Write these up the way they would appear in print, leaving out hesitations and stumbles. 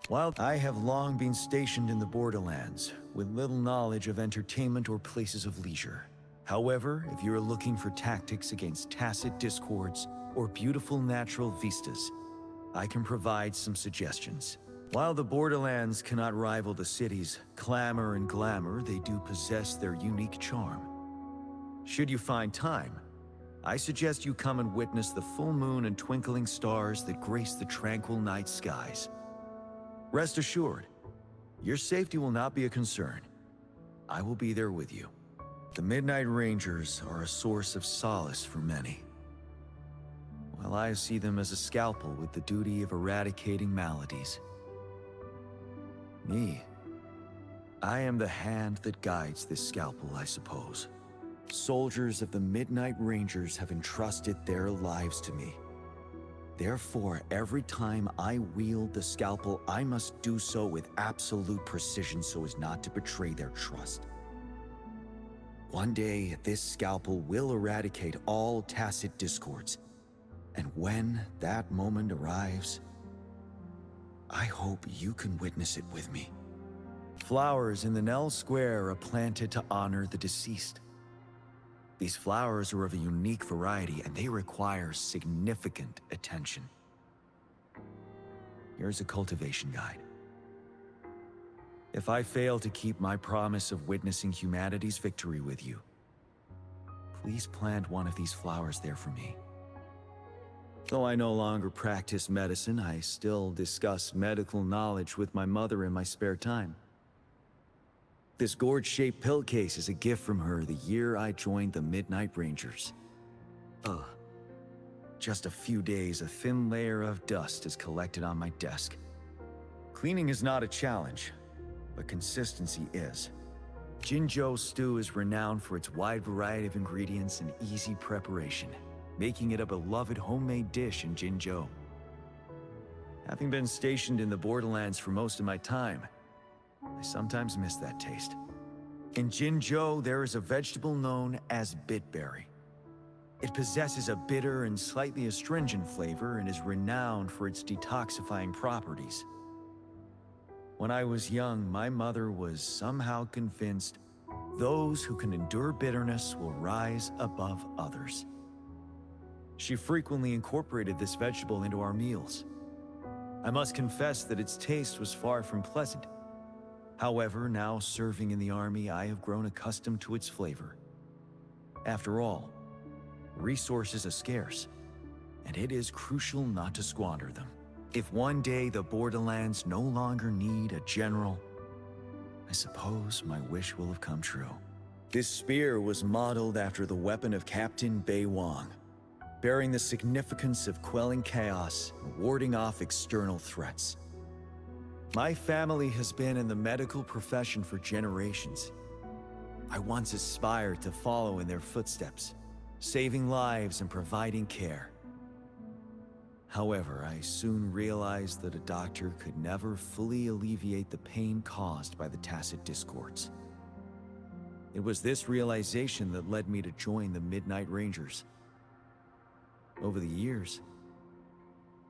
While I have long been stationed in the borderlands, with little knowledge of entertainment or places of leisure. However, if you are looking for tactics against tacit discords or beautiful natural vistas, I can provide some suggestions. While the borderlands cannot rival the city's clamor and glamour, they do possess their unique charm. Should you find time, I suggest you come and witness the full moon and twinkling stars that grace the tranquil night skies. Rest assured, your safety will not be a concern. I will be there with you. The Midnight Rangers are a source of solace for many, while I see them as a scalpel with the duty of eradicating maladies. Me, I am the hand that guides this scalpel, I suppose. Soldiers of the Midnight Rangers have entrusted their lives to me. Therefore, every time I wield the scalpel, I must do so with absolute precision so as not to betray their trust. One day, this scalpel will eradicate all tacit discords, and when that moment arrives, I hope you can witness it with me. Flowers in the Nell Square are planted to honor the deceased. These flowers are of a unique variety and they require significant attention. Here's a cultivation guide. If I fail to keep my promise of witnessing humanity's victory with you, please plant one of these flowers there for me. Though I no longer practice medicine, I still discuss medical knowledge with my mother in my spare time. This gourd-shaped pill case is a gift from her the year I joined the Midnight Rangers. Just a few days, a thin layer of dust is collected on my desk. Cleaning is not a challenge, but consistency is. Jinzhou stew is renowned for its wide variety of ingredients and easy preparation, making it a beloved homemade dish in Jinzhou. Having been stationed in the borderlands for most of my time, I sometimes miss that taste. In Jinzhou, there is a vegetable known as bitberry. It possesses a bitter and slightly astringent flavor and is renowned for its detoxifying properties. When I was young, my mother was somehow convinced those who can endure bitterness will rise above others. She frequently incorporated this vegetable into our meals. I must confess that its taste was far from pleasant. However, now serving in the army, I have grown accustomed to its flavor. After all, resources are scarce, and it is crucial not to squander them. If one day the borderlands no longer need a general, I suppose my wish will have come true. This spear was modeled after the weapon of Captain Bei Wang, bearing the significance of quelling chaos and warding off external threats. My family has been in the medical profession for generations. I once aspired to follow in their footsteps, saving lives and providing care. However, I soon realized that a doctor could never fully alleviate the pain caused by the tacit discords. It was this realization that led me to join the Midnight Rangers. Over the years,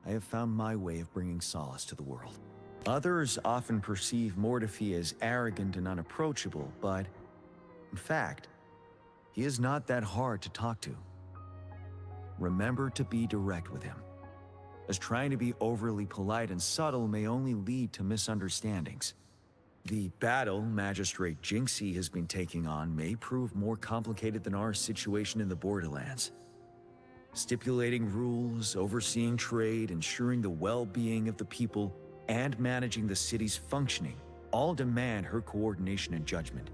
I have found my way of bringing solace to the world. Others often perceive Mortefi as arrogant and unapproachable, but in fact, he is not that hard to talk to. Remember to be direct with him, as trying to be overly polite and subtle may only lead to misunderstandings. The battle Magistrate Jinxie has been taking on may prove more complicated than our situation in the borderlands. Stipulating rules, overseeing trade, ensuring the well-being of the people, and managing the city's functioning all demand her coordination and judgment.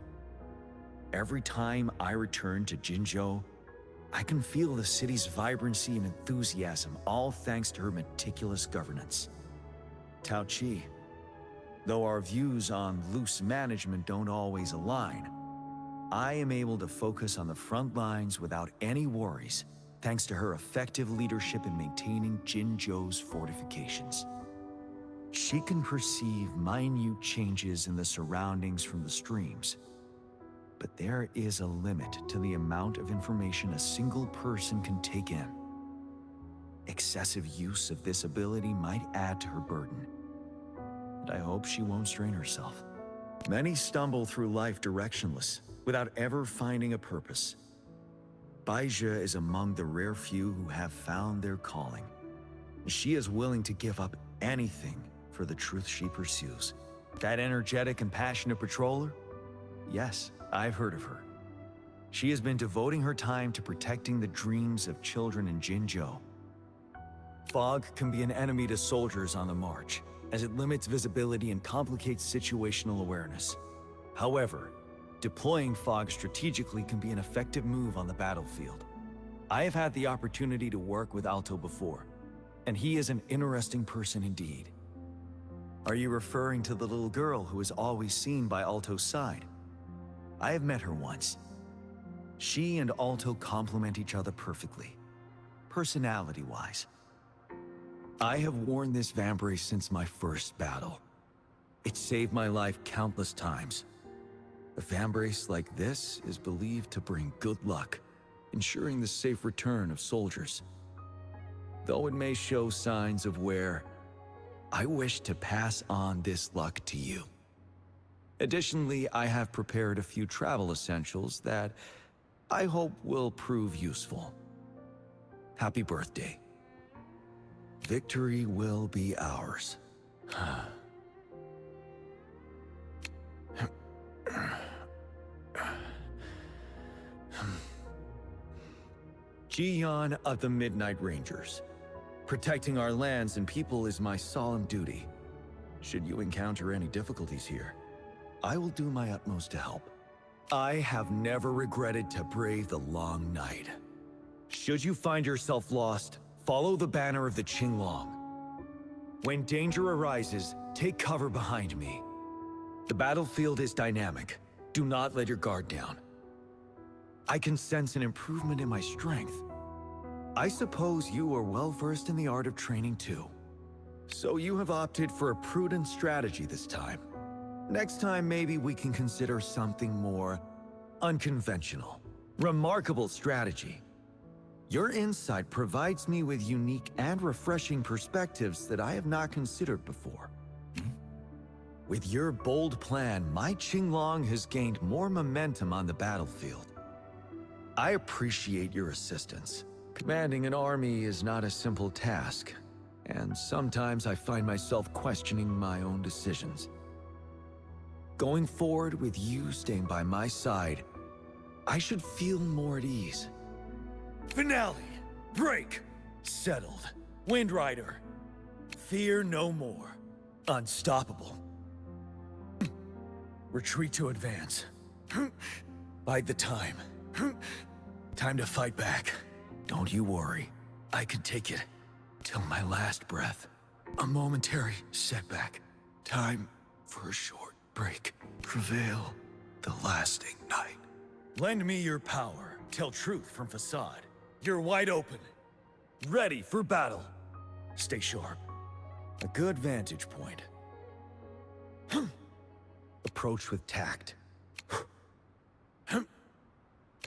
Every time I return to Jinzhou, I can feel the city's vibrancy and enthusiasm, all thanks to her meticulous governance. Tao Chi, though our views on loose management don't always align, I am able to focus on the front lines without any worries, thanks to her effective leadership in maintaining Jinzhou's fortifications. She can perceive minute changes in the surroundings from the streams, but there is a limit to the amount of information a single person can take in. Excessive use of this ability might add to her burden. and I hope she won't strain herself. Many stumble through life directionless, without ever finding a purpose. Baija is among the rare few who have found their calling. She is willing to give up anything for the truth she pursues. That energetic and passionate patroller? Yes, I've heard of her. She has been devoting her time to protecting the dreams of children in Jinzhou. Fog can be an enemy to soldiers on the march, as it limits visibility and complicates situational awareness. However, deploying fog strategically can be an effective move on the battlefield. I have had the opportunity to work with Alto before, and he is an interesting person indeed. Are you referring to the little girl who is always seen by Alto's side? I have met her once. She and Alto complement each other perfectly, personality-wise. I have worn this vambrace since my first battle. It saved my life countless times. A vambrace like this is believed to bring good luck, ensuring the safe return of soldiers. Though it may show signs of wear, I wish to pass on this luck to you. Additionally, I have prepared a few travel essentials that I hope will prove useful. Happy birthday. Victory will be ours. Jiyan of the Midnight Rangers. Protecting our lands and people is my solemn duty. Should you encounter any difficulties here, I will do my utmost to help. I have never regretted to brave the long night. Should you find yourself lost, follow the banner of the Qinglong. When danger arises, take cover behind me. The battlefield is dynamic. Do not let your guard down. I can sense an improvement in my strength. I suppose you are well versed in the art of training too. So you have opted for a prudent strategy this time. Next time, maybe we can consider something more unconventional. Remarkable strategy. Your insight provides me with unique and refreshing perspectives that I have not considered before. With your bold plan, my Qinglong has gained more momentum on the battlefield. I appreciate your assistance. Commanding an army is not a simple task, and sometimes I find myself questioning my own decisions. Going forward with you staying by my side, I should feel more at ease. Finale! Break! Settled. Wind Rider. Fear no more. Unstoppable. Retreat to advance. Bide the time. Time to fight back. Don't you worry. I can take it. Till my last breath. A momentary setback. Time for a short break. Prevail the lasting night. Lend me your power. Tell truth from facade. You're wide open. Ready for battle. Stay sharp. A good vantage point. Approach with tact.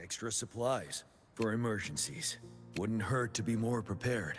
Extra supplies for emergencies. Wouldn't hurt to be more prepared.